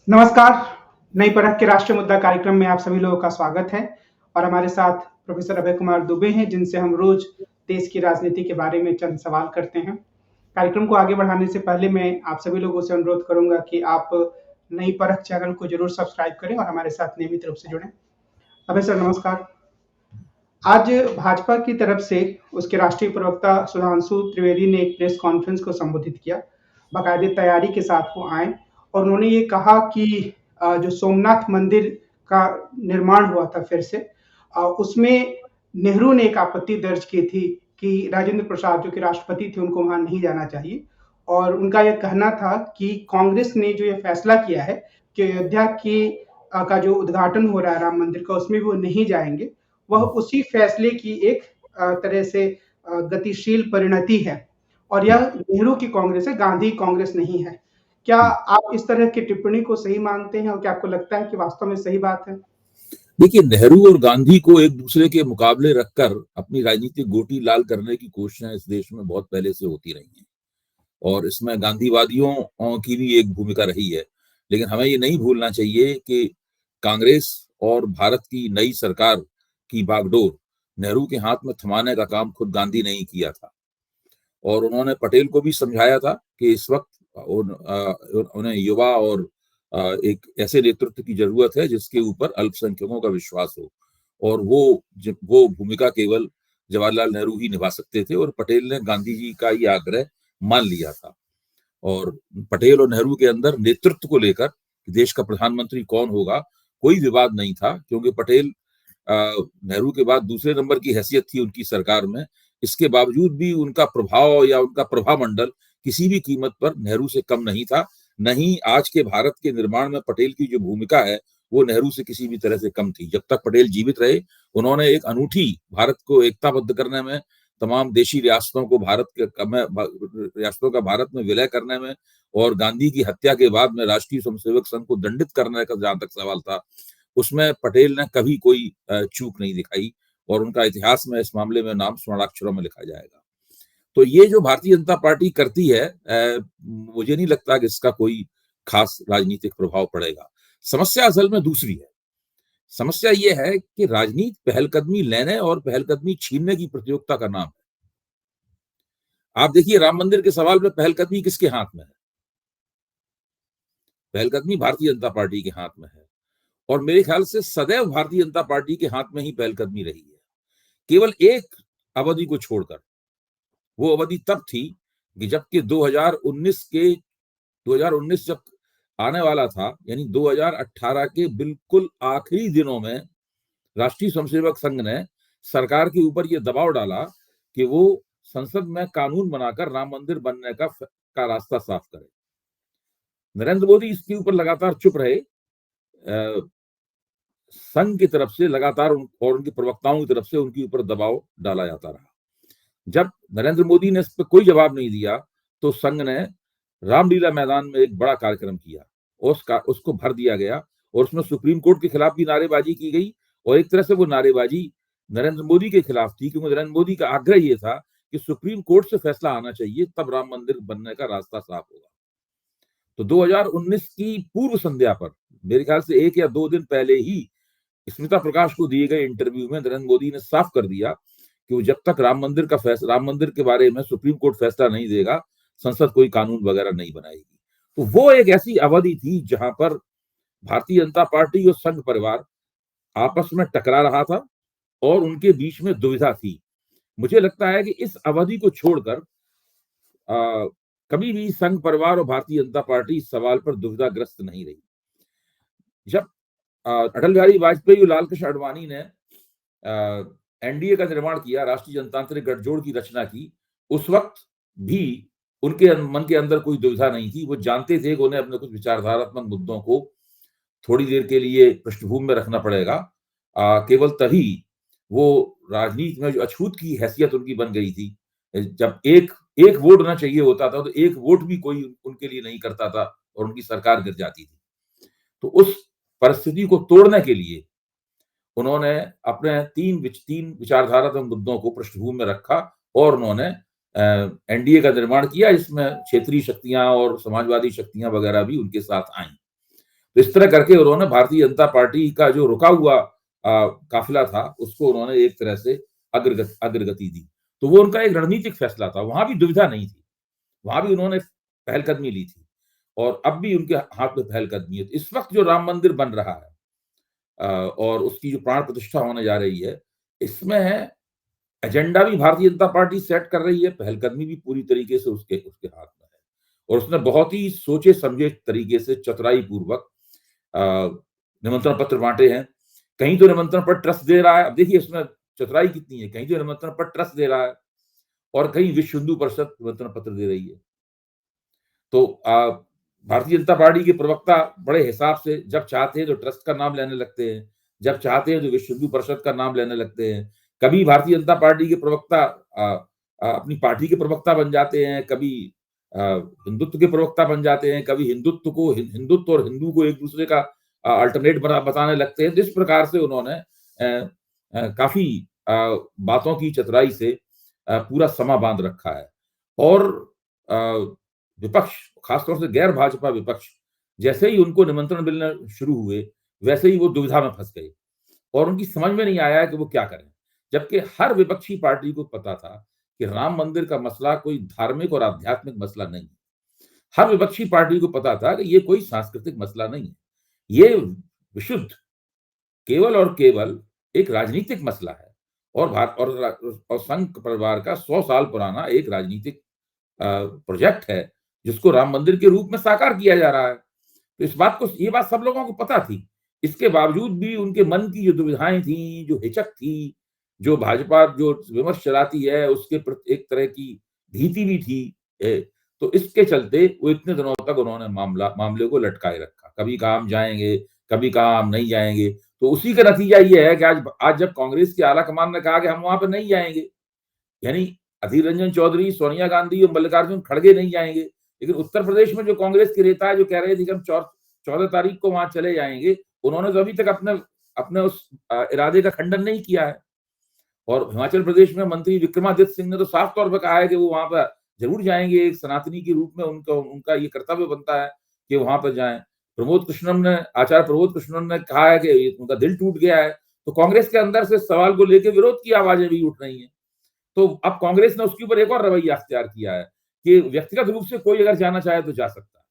नमस्कार। नई परख के राष्ट्रीय मुद्दा कार्यक्रम में आप सभी लोगों का स्वागत है और हमारे साथ प्रोफेसर अभय कुमार दुबे हैं, जिनसे हम रोज देश की राजनीति के बारे में चंद सवाल करते हैं। कार्यक्रम को आगे बढ़ाने से पहले मैं आप सभी लोगों से अनुरोध करूंगा कि आप नई परख चैनल को जरूर सब्सक्राइब करें और हमारे साथ नियमित रूप से जुड़ें। अभय सर, नमस्कार। आज भाजपा की तरफ से उसके राष्ट्रीय प्रवक्ता सुधांशु त्रिवेदी ने एक प्रेस कॉन्फ्रेंस को संबोधित किया। बाकायदे तैयारी के साथ वो आए और उन्होंने ये कहा कि जो सोमनाथ मंदिर का निर्माण हुआ था फिर से, उसमें नेहरू ने एक आपत्ति दर्ज की थी कि राजेंद्र प्रसाद जो कि राष्ट्रपति थे उनको वहां नहीं जाना चाहिए। और उनका यह कहना था कि कांग्रेस ने जो ये फैसला किया है कि अयोध्या की का जो उद्घाटन हो रहा है राम मंदिर का, उसमें वो नहीं जाएंगे। वह उसी फैसले की एक तरह से गतिशील परिणति है और यह नेहरू की कांग्रेस है, गांधी कांग्रेस नहीं है। क्या आप इस तरह की टिप्पणी को सही मानते हैं और क्या आपको लगता है कि वास्तव में सही बात है? देखिए, नेहरू और गांधी को एक दूसरे के मुकाबले रखकर अपनी राजनीतिक गोटी लाल करने की कोशिशें इस देश में बहुत पहले से होती रही हैं और इसमें गांधीवादियों की भी एक भूमिका रही है। लेकिन हमें ये नहीं भूलना चाहिए कि कांग्रेस और भारत की नई सरकार की बागडोर नेहरू के हाथ में थमाने का काम खुद गांधी ने ही किया था और उन्होंने पटेल को भी समझाया था कि इस वक्त उन्हें युवा और एक ऐसे नेतृत्व की जरूरत है जिसके ऊपर अल्पसंख्यकों का विश्वास हो और वो भूमिका केवल जवाहरलाल नेहरू ही निभा सकते थे और पटेल ने गांधी जी का ये आग्रह मान लिया था। और पटेल और नेहरू के अंदर नेतृत्व को लेकर देश का प्रधानमंत्री कौन होगा कोई विवाद नहीं था, क्योंकि पटेल नेहरू के बाद दूसरे नंबर की हैसियत थी उनकी सरकार में। इसके बावजूद भी उनका प्रभाव या उनका प्रभामंडल किसी भी कीमत पर नेहरू से कम नहीं था। नहीं, आज के भारत के निर्माण में पटेल की जो भूमिका है वो नेहरू से किसी भी तरह से कम थी। जब तक पटेल जीवित रहे उन्होंने एक अनूठी भारत को एकताबद्ध करने में, तमाम देशी रियासतों को रियासतों का भारत में विलय करने में और गांधी की हत्या के बाद में राष्ट्रीय स्वयंसेवक संघ को दंडित करने का जहां तक सवाल था, उसमें पटेल ने कभी कोई चूक नहीं दिखाई और उनका इतिहास में इस मामले में नाम स्वर्णाक्षरों में लिखा जाएगा। तो ये जो भारतीय जनता पार्टी करती है, मुझे नहीं लगता कि इसका कोई खास राजनीतिक प्रभाव पड़ेगा। समस्या असल में दूसरी है। समस्या ये है कि राजनीति पहलकदमी लेने और पहलकदमी छीनने की प्रतियोगिता का नाम है। आप देखिए, राम मंदिर के सवाल में पहलकदमी किसके हाथ में है? पहलकदमी भारतीय जनता पार्टी के हाथ में है और मेरे ख्याल से सदैव भारतीय जनता पार्टी के हाथ में ही पहलकदमी रही है, केवल एक अवधि को छोड़कर। वो अवधि तब थी कि जबकि 2019 जब आने वाला था, यानी 2018 के बिल्कुल आखिरी दिनों में राष्ट्रीय स्वयंसेवक संघ ने सरकार के ऊपर यह दबाव डाला कि वो संसद में कानून बनाकर राम मंदिर बनने का रास्ता साफ करे। नरेंद्र मोदी इसके ऊपर लगातार चुप रहे। संघ की तरफ से लगातार और उनके प्रवक्ताओं की तरफ से उनके ऊपर दबाव डाला जाता रहा। जब नरेंद्र मोदी ने इस पर कोई जवाब नहीं दिया तो संघ ने रामलीला मैदान में एक बड़ा कार्यक्रम किया, उसको भर दिया गया और उसमें सुप्रीम कोर्ट के खिलाफ भी नारेबाजी की गई और एक तरह से वो नारेबाजी नरेंद्र मोदी के खिलाफ थी, क्योंकि नरेंद्र मोदी का आग्रह ये था कि सुप्रीम कोर्ट से फैसला आना चाहिए, तब राम मंदिर बनने का रास्ता साफ होगा। तो 2019 की पूर्व संध्या पर, मेरे ख्याल से 1 या 2 दिन पहले ही, स्मिता प्रकाश को दिए गए इंटरव्यू में नरेंद्र मोदी ने साफ कर दिया कि वो जब तक राम मंदिर के बारे में सुप्रीम कोर्ट फैसला नहीं देगा, संसद कोई कानून वगैरह नहीं बनाएगी। तो वो एक ऐसी अवधि थी जहां पर भारतीय जनता पार्टी और संघ परिवार आपस में टकरा रहा था और उनके बीच में दुविधा थी। मुझे लगता है कि इस अवधि को छोड़कर कभी भी संघ परिवार और भारतीय जनता पार्टी इस सवाल पर दुविधाग्रस्त नहीं रही। जब अटल बिहारी वाजपेयी और लाल कृष्ण आडवाणी ने एनडीए का निर्माण किया, राष्ट्रीय जनतांत्रिक गठजोड़ की रचना की, उस वक्त भी उनके मन के अंदर कोई दुविधा नहीं थी। वो जानते थे कि उन्हें अपने कुछ विचारधारात्मक मुद्दों को थोड़ी देर के लिए पृष्ठभूमि में रखना पड़ेगा। केवल तभी वो राजनीति में जो अछूत की हैसियत उनकी बन गई थी, जब एक वोट ना चाहिए होता था तो एक वोट भी कोई उनके लिए नहीं करता था और उनकी सरकार गिर जाती थी। तो उस परिस्थिति को तोड़ने के लिए उन्होंने अपने तीन विचारधारात्मक मुद्दों को पृष्ठभूमि में रखा और उन्होंने एनडीए का निर्माण किया, इसमें क्षेत्रीय शक्तियां और समाजवादी शक्तियां वगैरह भी उनके साथ आईं। तो इस तरह करके उन्होंने भारतीय जनता पार्टी का जो रुका हुआ काफिला था उसको उन्होंने एक तरह से अग्रगति दी। तो वो उनका एक रणनीतिक फैसला था, वहां भी दुविधा नहीं थी, वहां भी उन्होंने पहलकदमी ली थी और अब भी उनके हाथ में पहलकदमी है। तो इस वक्त जो राम मंदिर बन रहा है और उसकी जो प्राण प्रतिष्ठा होने जा रही है, इसमें एजेंडा भी भारतीय जनता पार्टी सेट कर रही है, पहलकदमी भी पूरी तरीके से उसके उसके हाथ में है और उसने बहुत ही सोचे समझे तरीके से चतुराई पूर्वक निमंत्रण पत्र बांटे हैं। कहीं तो निमंत्रण पत्र ट्रस्ट दे रहा है, अब देखिए इसमें चतुराई कितनी है, कहीं तो निमंत्रण पत्र ट्रस्ट दे रहा है और कहीं विश्व हिंदू परिषद निमंत्रण पत्र दे रही है। तो भारतीय जनता पार्टी के प्रवक्ता बड़े हिसाब से जब चाहते हैं तो ट्रस्ट का नाम लेने लगते हैं, जब चाहते हैं तो विश्व हिंदू परिषद का नाम लेने लगते हैं। कभी भारतीय जनता पार्टी के प्रवक्ता अपनी पार्टी के प्रवक्ता बन जाते हैं, कभी हिंदुत्व के प्रवक्ता बन जाते हैं, कभी हिंदुत्व और हिंदू को एक दूसरे का अल्टरनेट बताने लगते हैं। तो इस प्रकार से उन्होंने काफी बातों की चतुराई से पूरा समा बांध रखा है और विपक्ष, खासतौर से गैर भाजपा विपक्ष, जैसे ही उनको निमंत्रण मिलने शुरू हुए वैसे ही वो दुविधा में फंस गए और उनकी समझ में नहीं आया कि वो क्या करें। जबकि हर विपक्षी पार्टी को पता था कि राम मंदिर का मसला कोई धार्मिक और आध्यात्मिक मसला नहीं है। हर विपक्षी पार्टी को पता था कि ये कोई सांस्कृतिक मसला नहीं है, ये विशुद्ध केवल और केवल एक राजनीतिक मसला है और संघ परिवार का 100 साल पुराना एक राजनीतिक प्रोजेक्ट है जिसको राम मंदिर के रूप में साकार किया जा रहा है। तो ये बात सब लोगों को पता थी। इसके बावजूद भी उनके मन की जो दुविधाएं थी, जो हिचक थी, जो भाजपा जो विमर्श चलाती है उसके प्रति एक तरह की भीति भी थी। तो इसके चलते वो इतने दिनों तक उन्होंने मामले को लटकाए रखा। कभी कहा हम जाएंगे, कभी कहा हम नहीं जाएंगे। तो उसी का नतीजा ये है कि आज जब कांग्रेस की आला कमान ने कहा कि हम वहां पर नहीं जाएंगे, यानी अधीर रंजन चौधरी, सोनिया गांधी और मल्लिकार्जुन खड़गे नहीं जाएंगे, लेकिन उत्तर प्रदेश में जो कांग्रेस के नेता है जो कह रहे थे कि हम 14 तारीख को वहां चले जाएंगे, उन्होंने तो अभी तक अपने उस इरादे का खंडन नहीं किया है। और हिमाचल प्रदेश में मंत्री विक्रमादित्य सिंह ने तो साफ तौर पर कहा है कि वो वहां पर जरूर जाएंगे, एक सनातनी के रूप में उनका ये कर्तव्य बनता है कि वहां पर जाएं। आचार्य प्रमोद कृष्णन ने कहा है कि उनका दिल टूट गया है। तो कांग्रेस के अंदर से सवाल को लेकर विरोध की आवाजें भी उठ रही हैं। तो अब कांग्रेस ने उसके ऊपर एक और रवैया अख्तियार किया है कि व्यक्तिगत रूप से कोई अगर जाना चाहे तो जा सकता है।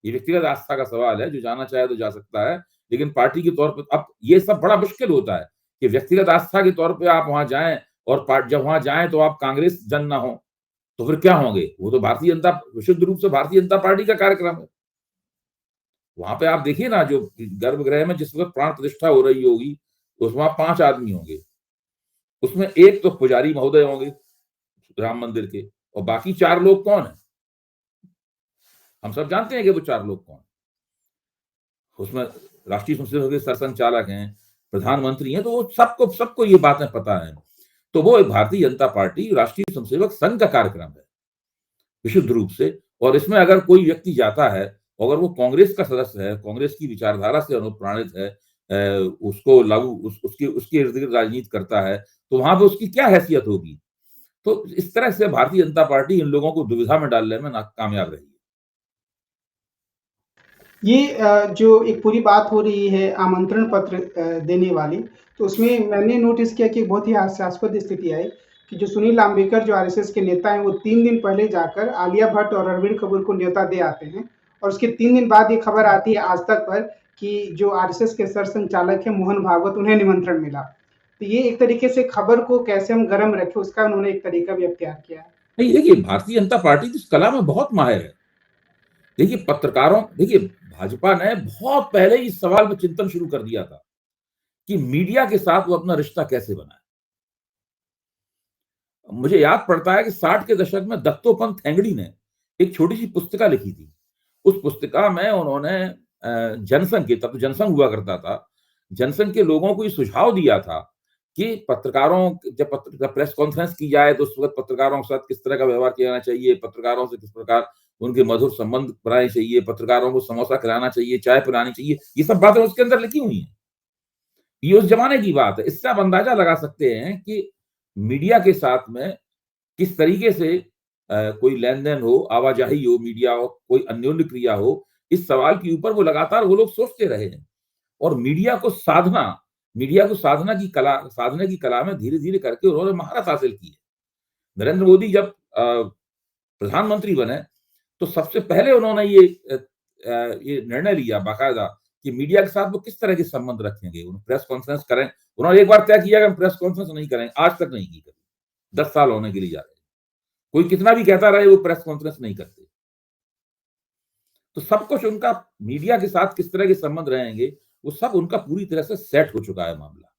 ये व्यक्तिगत आस्था का सवाल है, जो जाना चाहे तो जा सकता है, लेकिन पार्टी के तौर पर अब ये सब बड़ा मुश्किल होता है कि व्यक्तिगत आस्था के तौर पे आप वहां जाएं और जब वहां जाएं तो आप कांग्रेस जन ना हो तो फिर क्या होंगे? वो तो विशुद्ध रूप से भारतीय जनता पार्टी का कार्यक्रम है। वहां पे आप देखिए ना, जो गर्भगृह में जिस वक्त प्राण प्रतिष्ठा हो रही होगी उसमें 5 आदमी होंगे, उसमें एक तो पुजारी महोदय होंगे राम मंदिर के, और बाकी 4 लोग कौन है? हम सब जानते हैं कि वो 4 लोग कौन। उसमें राष्ट्रीय स्वयंसेवक के सरसंघचालक हैं, प्रधानमंत्री हैं, तो वो सबको ये बातें पता है। तो वो भारतीय जनता पार्टी राष्ट्रीय स्वयंसेवक संघ का कार्यक्रम है विशुद्ध रूप से, और इसमें अगर कोई व्यक्ति जाता है, अगर वो कांग्रेस का सदस्य है, कांग्रेस की विचारधारा से अनुप्राणित है, उसको लागू उसके इर्द गिर्द राजनीति करता है, तो वहां पर उसकी क्या हैसियत होगी? तो इस तरह से भारतीय जनता पार्टी इन लोगों को दुविधा में डालने में कामयाब रही है। ये जो एक पूरी बात हो रही है आमंत्रण पत्र देने वाली, तो उसमें मैंने नोटिस किया कि बहुत ही हास्यास्पद स्थिति आई कि जो सुनील लांबेकर जो आरएसएस के नेता हैं, वो 3 दिन पहले जाकर आलिया भट्ट और रणबीर कपूर को न्योता दे आते हैं और उसके 3 दिन बाद ये खबर आती है आज तक पर कि जो आरएसएस के सरसंघचालक हैं मोहन भागवत, उन्हें निमंत्रण मिला। तो ये एक तरीके से खबर को कैसे हम गर्म रखें उसका उन्होंने एक तरीका भी अख्तियार किया है। नहीं, देखिए भारतीय जनता पार्टी इस कला में बहुत माहिर है। देखिए भाजपा ने बहुत पहले इस सवाल में चिंतन शुरू कर दिया था कि मीडिया के साथ वो अपना रिश्ता कैसे बनाए। मुझे याद पड़ता है कि 60 के दशक में दत्तोपंत ठेंगड़ी ने एक छोटी सी पुस्तिका लिखी थी। उस पुस्तिका में उन्होंने जनसंघ के, तब तो जनसंघ हुआ करता था, जनसंघ के लोगों को ये सुझाव दिया था कि जब प्रेस कॉन्फ्रेंस की जाए तो उस वक्त पत्रकारों के साथ किस तरह का व्यवहार किया जाना चाहिए, पत्रकारों से किस प्रकार उनके मधुर संबंध बनाने चाहिए, पत्रकारों को समोसा खिलाना चाहिए, चाय पिलानी चाहिए, ये सब बातें उसके अंदर लिखी हुई हैं। ये उस जमाने की बात है। इससे आप अंदाजा लगा सकते हैं कि मीडिया के साथ में किस तरीके से कोई लेन देन हो, आवाजाही हो, मीडिया हो, कोई अन्योन्य क्रिया हो, इस सवाल के ऊपर वो लगातार वो लोग सोचते रहे हैं। और मीडिया को साधने की कला में धीरे धीरे करके उन्होंने महारत हासिल की है। नरेंद्र मोदी जब प्रधानमंत्री बने तो सबसे पहले उन्होंने ये निर्णय लिया बाकायदा कि मीडिया के साथ वो किस तरह के संबंध रखेंगे, प्रेस कॉन्फ्रेंस करें। उन्होंने एक बार तय किया कि हम प्रेस कॉन्फ्रेंस नहीं करेंगे, आज तक नहीं की कभी। 10 साल होने के लिए जा रहे हैं, कोई कितना भी कहता रहे वो प्रेस कॉन्फ्रेंस नहीं करते। तो सब कुछ उनका मीडिया के साथ किस तरह के संबंध रहेंगे वो सब उनका पूरी तरह से सेट हो चुका है मामला।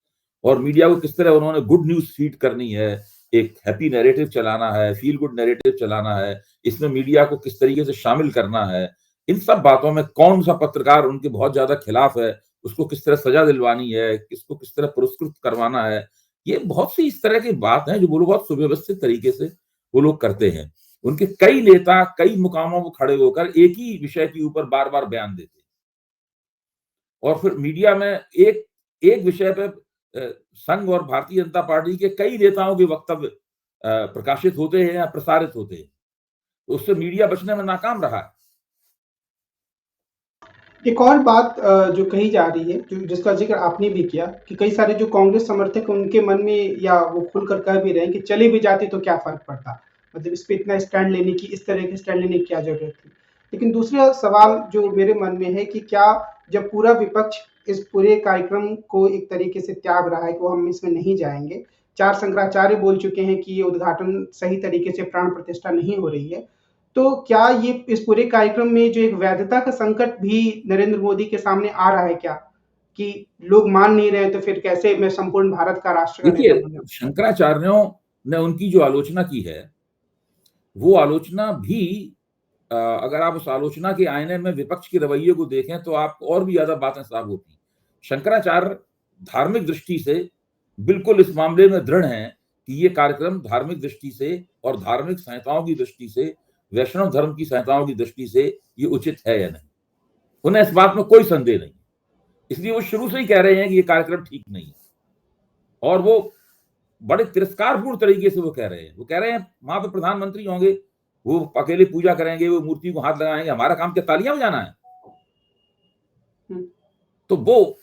और मीडिया को किस तरह उन्होंने गुड न्यूज फीड करनी है, एक हैप्पी नैरेटिव चलाना है, फील गुड नैरेटिव चलाना है, इसमें मीडिया को किस तरीके से शामिल करना है, इन सब बातों में कौन सा पत्रकार उनके बहुत ज्यादा खिलाफ है उसको किस तरह सजा दिलवानी है, किसको किस तरह पुरस्कृत करवाना है, ये बहुत सी इस तरह की बात है जो वो लोग बहुत सुव्यवस्थित तरीके से वो लोग करते हैं। उनके कई नेता कई मुकामों पर खड़े होकर एक ही विषय के ऊपर बार बार बयान देते हैं और फिर मीडिया में एक विषय पे संघ और भारतीय जनता पार्टी के कई नेताओं के वक्तव्य प्रकाशित होते हैं या प्रसारित होते हैं, तो उससे मीडिया बचने में नाकाम रहा है। एक और बात जो कही जा रही है, जिसका जिक्र आपने भी किया कि कई सारे जो कांग्रेस समर्थक उनके मन में या वो खुलकर कह भी रहे हैं कि चले भी जाते तो क्या फर्क पड़ता, मतलब इस पे इतना स्टैंड लेने की, इस तरह के स्टैंड लेने की क्या जरूरत थी। लेकिन दूसरा सवाल जो मेरे मन में है कि क्या जब पूरा विपक्ष इस पूरे कार्यक्रम को एक तरीके से त्याग रहा है कि वो हम इसमें नहीं जाएंगे, 4 शंकराचार्य बोल चुके हैं कि ये उद्घाटन सही तरीके से प्राण प्रतिष्ठा नहीं हो रही है, तो क्या ये इस पूरे कार्यक्रम में जो एक वैधता का संकट भी नरेंद्र मोदी के सामने आ रहा है क्या, कि लोग मान नहीं रहे तो फिर कैसे मैं संपूर्ण भारत का राष्ट्र का नेता बन जाऊं? शंकराचार्यों ने उनकी जो आलोचना की है वो आलोचना भी अगर आप उस आलोचना के आईने में विपक्ष के रवैये को देखें तो आपको और भी ज्यादा बातें साफ होती। शंकराचार्य धार्मिक दृष्टि से बिल्कुल इस मामले में दृढ़ हैं कि ये कार्यक्रम धार्मिक दृष्टि से और धार्मिक संहिताओं की दृष्टि से, वैष्णव धर्म की संहिताओं की दृष्टि से ये उचित है या नहीं। उन्हें इस बात में कोई संदेह नहीं, इसलिए वो शुरू से ही कह रहे हैं कि ये कार्यक्रम ठीक नहीं है। और वो बड़े तिरस्कारपूर्ण तरीके से वो कह रहे हैं, वहां पे प्रधानमंत्री होंगे, वो अकेले पूजा करेंगे, वो मूर्ति को हाथ लगाएंगे, हमारा काम क्या तालियां बजाना है? तो वो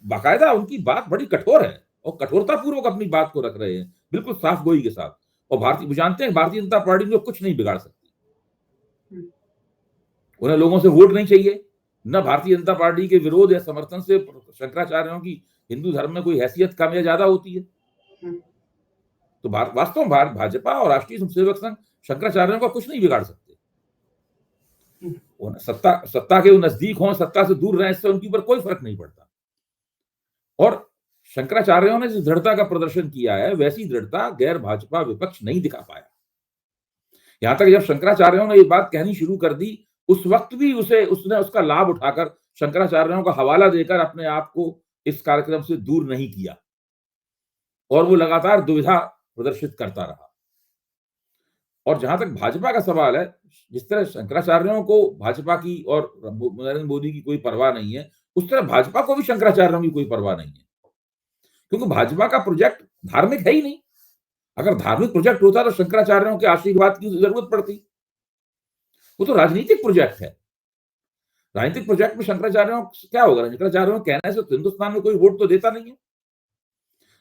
बाकायदा उनकी बात बड़ी कठोर है और कठोरता पूर्वक अपनी बात को रख रहे हैं, बिल्कुल साफ गोई के साथ। और वो जानते हैं भारतीय जनता पार्टी में कुछ नहीं बिगाड़ सकती। उन्हें लोगों से वोट नहीं चाहिए, न भारतीय जनता पार्टी के विरोध या समर्थन से शंकराचार्यों की हिंदू धर्म में कोई हैसियत कम या ज्यादा होती है। तो वास्तव में भाजपा और राष्ट्रीय स्वयंसेवक संघ शंकराचार्यों का कुछ नहीं बिगाड़ सकते। सत्ता के नजदीक हो, सत्ता से दूर रहे, इससे उनके ऊपर कोई फर्क नहीं पड़ता। और शंकराचार्यों ने जिस दृढ़ता का प्रदर्शन किया है वैसी दृढ़ता गैर भाजपा विपक्ष नहीं दिखा पाया। यहां तक जब शंकराचार्यों ने ये बात कहनी शुरू कर दी उस वक्त भी उसने उसका लाभ उठाकर शंकराचार्यों का हवाला देकर अपने आप को इस कार्यक्रम से दूर नहीं किया और वो लगातार दुविधा प्रदर्शित करता रहा। और जहां तक भाजपा का सवाल है, जिस तरह शंकराचार्यों को भाजपा की और नरेंद्र मोदी की कोई परवाह नहीं है, उस तरह भाजपा को भी शंकराचार्यों की कोई परवाह नहीं है, क्योंकि भाजपा का प्रोजेक्ट धार्मिक है ही नहीं। अगर धार्मिक प्रोजेक्ट होता तो शंकराचार्यों के आशीर्वाद की जरूरत पड़ती। वो तो राजनीतिक प्रोजेक्ट है। राजनीतिक प्रोजेक्ट में शंकराचार्यों क्या होगा? शंकराचार्यों कहने से हिंदुस्तान में कोई वोट तो देता नहीं है।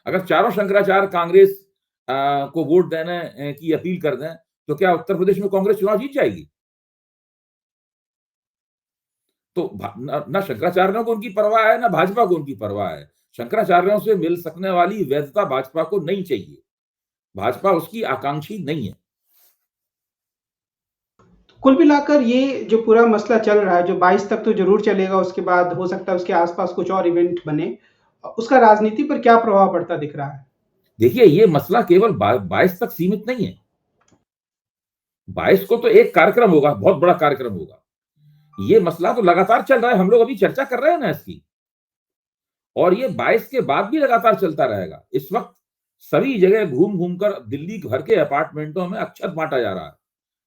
अगर चारों शंकराचार्य कांग्रेस को वोट देने की अपील कर दें तो क्या उत्तर प्रदेश में कांग्रेस चुनाव जीत जाएगी? तो न शंकराचार्यों को उनकी परवाह है, न भाजपा को उनकी परवाह है। शंकराचार्यों से मिल सकने वाली वैधता भाजपा को नहीं चाहिए, भाजपा उसकी आकांक्षी नहीं है। कुल मिलाकर ये जो पूरा मसला चल रहा है, जो 22 तक तो जरूर चलेगा, उसके बाद हो सकता है उसके आसपास कुछ और इवेंट बने, उसका राजनीति पर क्या प्रभाव पड़ता दिख रहा है? देखिए, ये मसला केवल 22 तक सीमित नहीं है। 22 को तो एक कार्यक्रम होगा, बहुत बड़ा कार्यक्रम होगा। ये मसला तो लगातार चल रहा है, हम लोग अभी चर्चा कर रहे हैं ना इसकी, और ये 22 के बाद भी लगातार चलता रहेगा। इस वक्त सभी जगह घूम घूमकर दिल्ली भर के अपार्टमेंटों में अक्षत बांटा जा रहा है।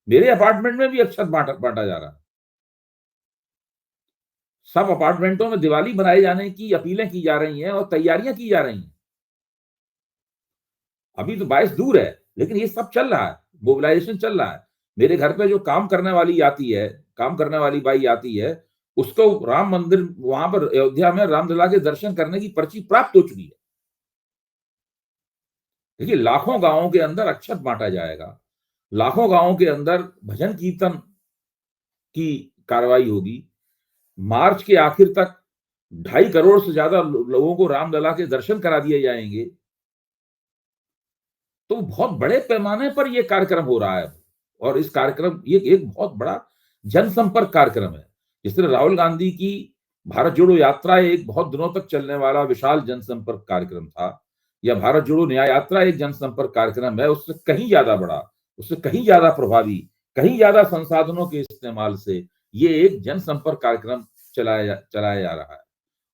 मेरे अपार्टमेंट में भी अक्षत बांटा जा रहा है। सब अपार्टमेंटों में दिवाली मनाए जाने की अपीलें की जा रही हैं और तैयारियां की जा रही हैं। अभी तो 22 दूर है, लेकिन ये सब चल रहा है, मोबिलाइजेशन चल रहा है। मेरे घर पे जो काम करने वाली बाई आती है, उसको राम मंदिर वहां पर अयोध्या में रामलला के दर्शन करने की पर्ची प्राप्त हो चुकी है। देखिए, लाखों गांवों के अंदर अक्षत बांटा जाएगा, लाखों गांवों के अंदर भजन कीर्तन की कार्रवाई होगी। मार्च के आखिर तक 2.5 करोड़ से ज्यादा लोगों को रामलला के दर्शन करा दिए जाएंगे। तो बहुत बड़े पैमाने पर यह कार्यक्रम हो रहा है और इस कार्यक्रम ये एक बहुत बड़ा जनसंपर्क कार्यक्रम है। जिस तरह राहुल गांधी की भारत जोड़ो यात्रा एक बहुत दिनों तक चलने वाला विशाल जनसंपर्क कार्यक्रम था, या भारत जोड़ो न्याय यात्रा एक जनसंपर्क कार्यक्रम है, उससे कहीं ज्यादा बड़ा, उससे कहीं ज्यादा प्रभावी, कहीं ज्यादा संसाधनों के इस्तेमाल से ये एक जनसंपर्क कार्यक्रम चलाया जा रहा है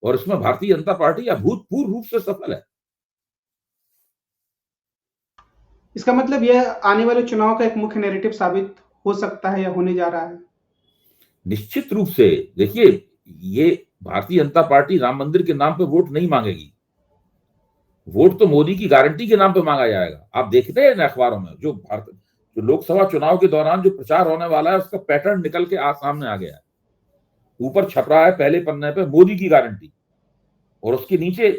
और इसमें भारतीय जनता पार्टी अभूतपूर्व रूप से सफल है। इसका मतलब यह आने वाले चुनाव का एक मुख्य नैरेटिव साबित हो सकता है या होने जा रहा है? निश्चित रूप से। देखिए, ये भारतीय जनता पार्टी राम मंदिर के नाम पे वोट नहीं मांगेगी, वोट तो मोदी की गारंटी के नाम पे मांगा जाएगा। आप देखते हैं अखबारों में जो लोकसभा चुनाव के दौरान जो प्रचार होने वाला है उसका पैटर्न निकल के सामने आ गया है। ऊपर छप रहा है पहले पन्ने पे मोदी की गारंटी और उसके नीचे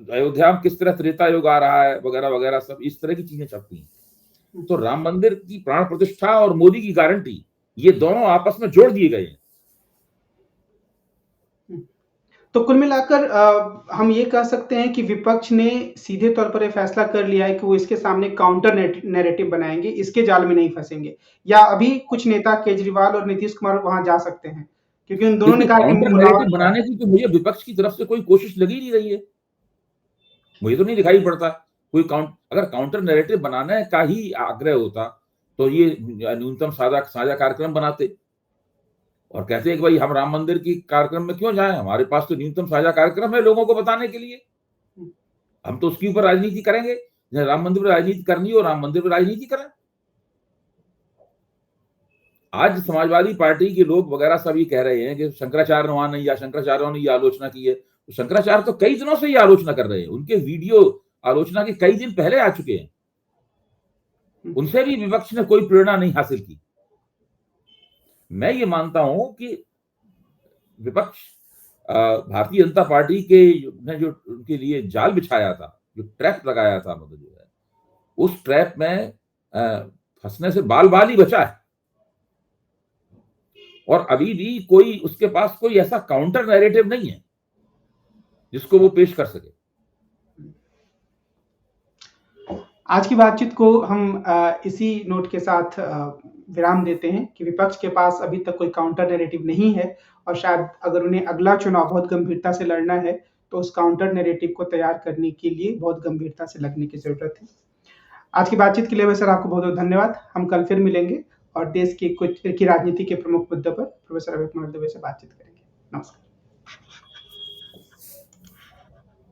अयोध्या में किस तरह त्रेता युग आ रहा है वगैरह वगैरह, सब इस तरह की चीजें छपती हैं। तो राम मंदिर की प्राण प्रतिष्ठा और मोदी की गारंटी, ये दोनों आपस में जोड़ दिए गए हैं। तो कुल मिलाकर हम ये कह सकते हैं कि विपक्ष ने सीधे तौर पर यह फैसला कर लिया है कि वो इसके सामने काउंटर नैरेटिव बनाएंगे, इसके जाल में नहीं फंसेंगे, या अभी कुछ नेता केजरीवाल और नीतीश कुमार वहां जा सकते हैं, क्योंकि उन दोनों ने कहा कि काउंटर नैरेटिव बनाने की तो मुझे विपक्ष की तरफ से कोई कोशिश लगी नहीं रही है, मुझे तो नहीं दिखाई पड़ता कोई अगर काउंटर नैरेटिव बनाने का ही आग्रह होता तो ये न्यूनतम साझा कार्यक्रम बनाते और कहते हैं कि भाई हम राम मंदिर की कार्यक्रम में क्यों जाएं, हमारे पास तो न्यूनतम साझा कार्यक्रम है लोगों को बताने के लिए, हम तो उसके ऊपर राजनीति करेंगे। राम मंदिर पर राजनीति करनी हो, राम मंदिर पर राजनीति करें। आज समाजवादी पार्टी के लोग वगैरह सब ये कह रहे हैं कि शंकराचार्य वहां नहीं, या शंकराचार्यों ने ये आलोचना की है। तो शंकराचार्य तो कई दिनों से ये आलोचना कर रहे हैं, उनके वीडियो आलोचना के कई दिन पहले आ चुके हैं, उनसे भी विपक्ष ने कोई प्रेरणा नहीं हासिल की। मैं ये मानता हूं कि विपक्ष भारतीय जनता पार्टी के ने जो उनके लिए जाल बिछाया था, जो ट्रैप लगाया था, मतलब जो है उस ट्रैप में फंसने से बाल बाल ही बचा है और अभी भी कोई उसके पास कोई ऐसा काउंटर नैरेटिव नहीं है जिसको वो पेश कर सके। आज की बातचीत को हम इसी नोट के साथ विराम देते हैं कि विपक्ष के पास अभी तक कोई काउंटर नैरेटिव नहीं है और शायद अगर उन्हें अगला चुनाव बहुत गंभीरता से लड़ना है तो उस काउंटर नैरेटिव को तैयार करने के लिए बहुत गंभीरता से लगने की जरूरत है। आज की बातचीत के लिए सर आपको बहुत बहुत धन्यवाद। हम कल फिर मिलेंगे और देश की राजनीति के प्रमुख मुद्दों पर प्रोफेसर अभय कुमार दुबे से बातचीत करेंगे। नमस्कार।